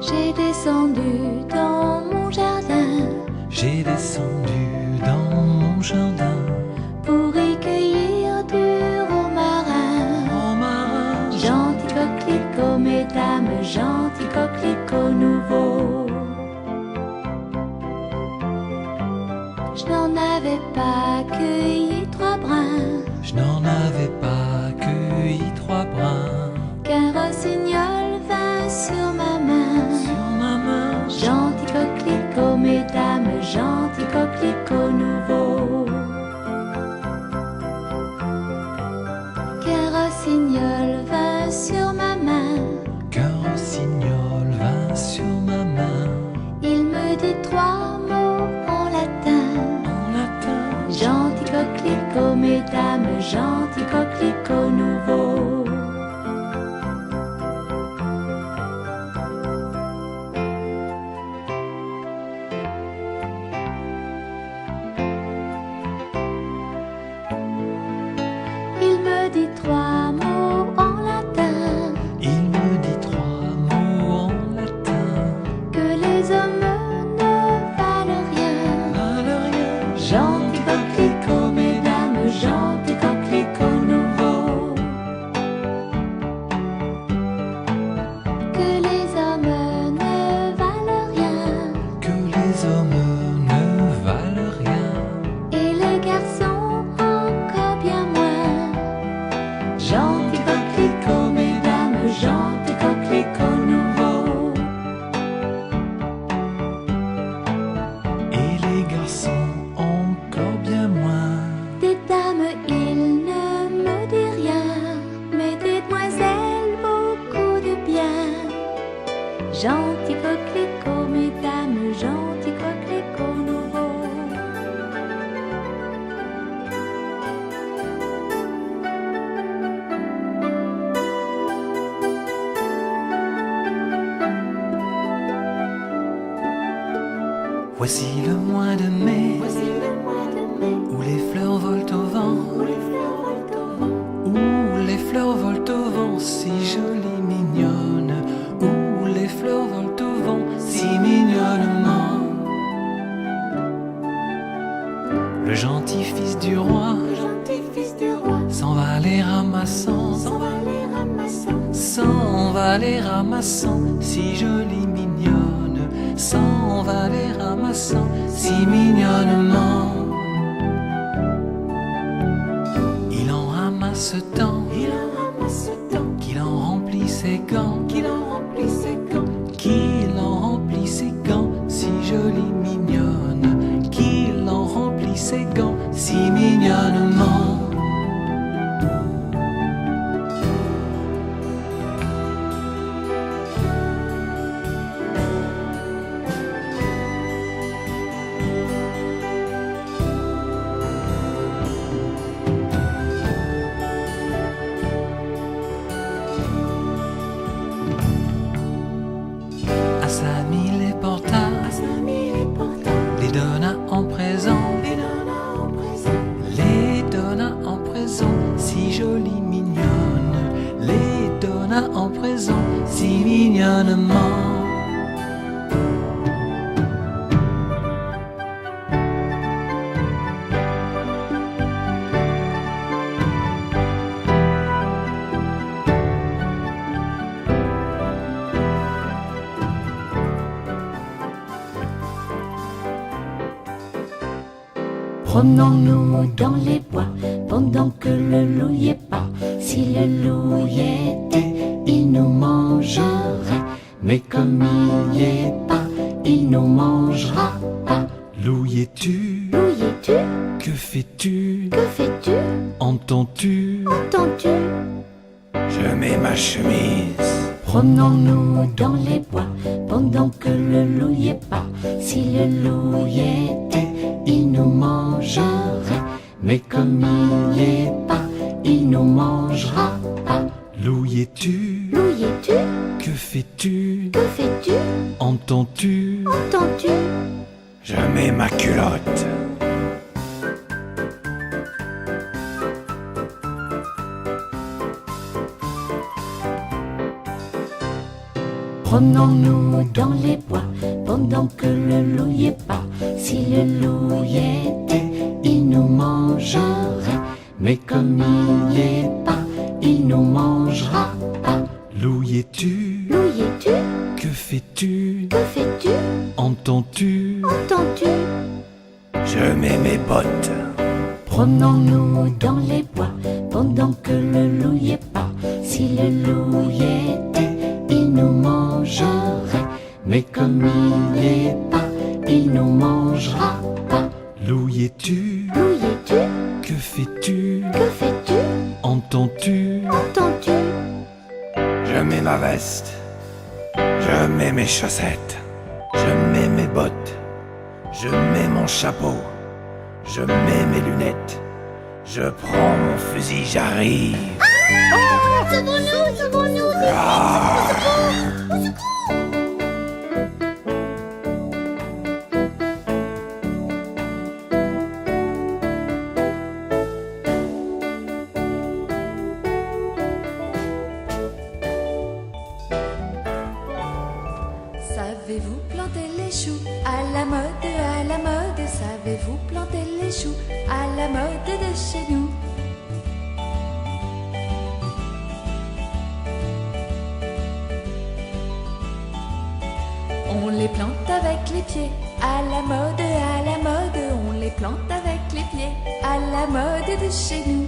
J'ai descendu dans mon jardin, j'ai descendu dans mon jardin pour y cueillir du romarin. romarin. Gentil coquelicot, mesdames, gentil coquelicot nouveau. Je n'en avais pas cueilli 3 brins, Je n'en avais pas cueilli 3 brins qu'un rossignol vint sur ma main. sur ma main. Gentil coquelicot, mesdames, gentil coquelicot nouveau. Qu'un rossignol vint sur ma main, Qu'un rossignol vint sur ma main il me dit 3 mots en latin. en latin. Gentil coquelicot, mesdames, gentil coquelicot nouveau. Il me dit 3 mots en latin, Il me dit 3 mots en latin. que les hommes ne valent rien. Valent rien. Gentil coquelicot, mesdames, gentil coquelicot nouveau. Que les hommes ne valent rien, Que les hommes ne valent rien. et les garçons encore bien moins. Gentil coquelicot, mesdames, gentil coquelicot nouveau. Et les garçons encore bien moins. Des dames, il ne me dit rien, mais des demoiselles, beaucoup de bien. Gentil coquelicot, mesdames, gentil coquelicot nouveau. Voici le mois de mai, Voici le mois de mai, où les fleurs volent au vent. où les fleurs volent au vent. Où les fleurs volent au vent, si jolies, mignonnes. Où les fleurs volent au vent, si mignonnement. Le gentil fils du roi Le gentil fils du roi s'en va les ramassant, s'en va les ramassant. s'en va les ramassant, si jolies, mignonnes. S'en va les ramassant, si mignonnement. Il en ramasse tant, Il en ramasse tant, qu'il en remplit ses gants, qu'il en remplit ses gants. qu'il en remplit ses gants, si jolie, mignonne, qu'il en remplit ses gants, si mignonnement. À sa ami les porta, Samy les porta, les donna en présent, les donna en présent. les donna en présent, si jolie, mignonne, les donna en présent, si mignonnement. Promenons-nous dans les bois pendant que le loup y est pas. Si le loup y était, il nous mangerait. Mais comme il y est pas, il nous mangera pas. Loup y es-tu? Loup y es-tu? Que fais-tu? Que fais-tu? Entends-tu? Entends-tu? Je mets ma chemise. Promenons-nous dans les bois pendant que le loup y est pas. Si le loup y était, il nous mangerait. Mais comme il y est pas, il nous mangera pas. Loup y es-tu? Loup y es-tu? Que fais-tu? Que fais-tu? Entends-tu? Entends-tu? Je mets ma culotte. Promenons-nous dans les bois pendant que le loup y est pas. Si le loup y était, il nous mangerait. Mais comme il y est pas, il nous mangera pas. Loup y es-tu? Loup y es-tu? Que fais-tu? Que fais-tu? Entends-tu? Entends-tu? Je mets mes bottes. Promenons-nous dans les bois pendant que le loup y est pas. Si le loup y était, il nous mangerait. Mais comme il y est pas, il nous mangera pas. Loup y es-tu? Loup y es-tu? Que fais-tu? Que fais-tu? Entends-tu? Entends-tu? Je mets ma veste. Je mets mes chaussettes. Je mets mes bottes. Je mets mon chapeau. Je mets mes lunettes. Je prends mon fusil, j'arrive. Sauvons-nous, sauvons-nous, Savez-vous planter les choux à la mode, à la mode? Savez-vous planter les choux à la mode de chez nous? On les plante avec les pieds, à la mode, à la mode. On les plante avec les pieds, à la mode de chez nous.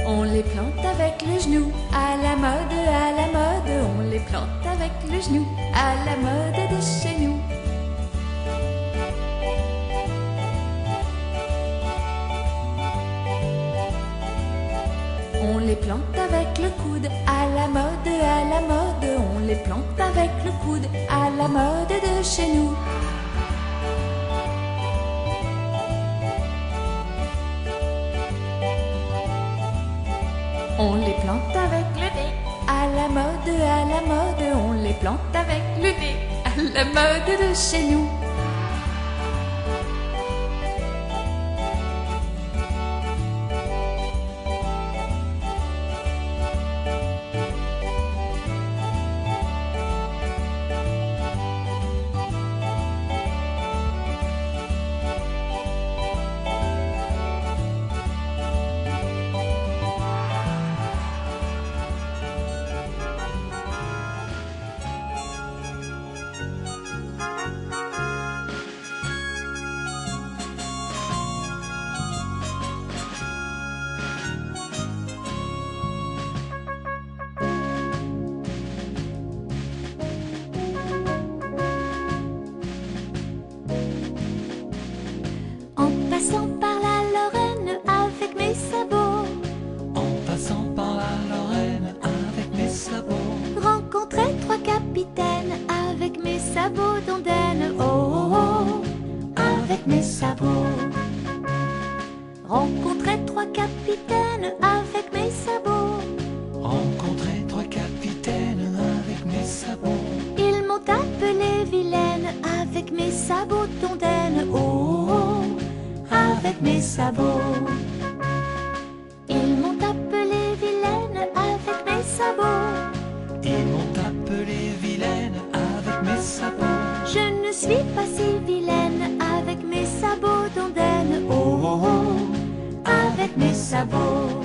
On les plante avec le genou, à la mode, à la mode. On les plante avec le genou, à la mode de chez nous. On les plante avec le coude, à la mode, à la mode. On les plante avec le coude, à la mode de chez nous. On les plante avec le nez, à la mode, à la mode. On les plante avec le nez, à la mode de chez nous. passant par la Lorraine avec mes sabots. En passant par la Lorraine avec mes sabots. Rencontrer trois capitaines avec mes sabots d'ondaine. Oh, oh, oh, avec mes sabots. Rencontrer trois capitaines avec mes sabots. Rencontrer trois capitaines avec mes sabots. Ils m'ont appelé vilaine avec mes sabots d'ondaine. Oh, oh, oh, avec mes sabots. Ils m'ont appelé vilaine avec mes sabots. Ils m'ont appelé vilaine avec mes sabots. Je ne suis pas si vilaine avec mes sabots d'ondaine. Oh, oh, oh, avec mes sabots.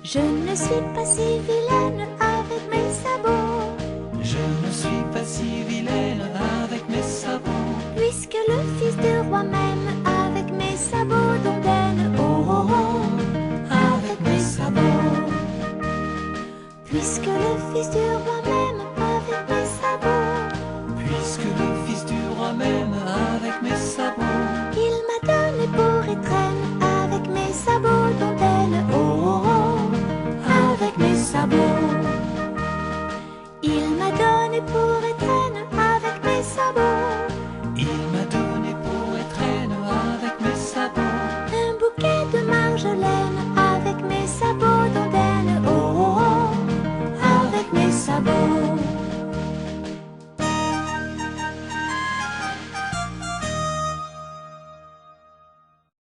Je ne suis pas si vilaine avec mes sabots. Je ne suis pas si vilaine avec mes sabots. Puisque le fils du roi m'aime avec mes sabots d'ondaine. Oh, oh, oh, avec mes sabots. Puisque le fils du roi m'aime avec mes sabots. Puisque le fils du roi m'aime avec mes sabots. Il m'a donné pour étrenne avec mes sabots d'ondaine. Oh, oh, oh, avec mes sabots. Il m'a donné pour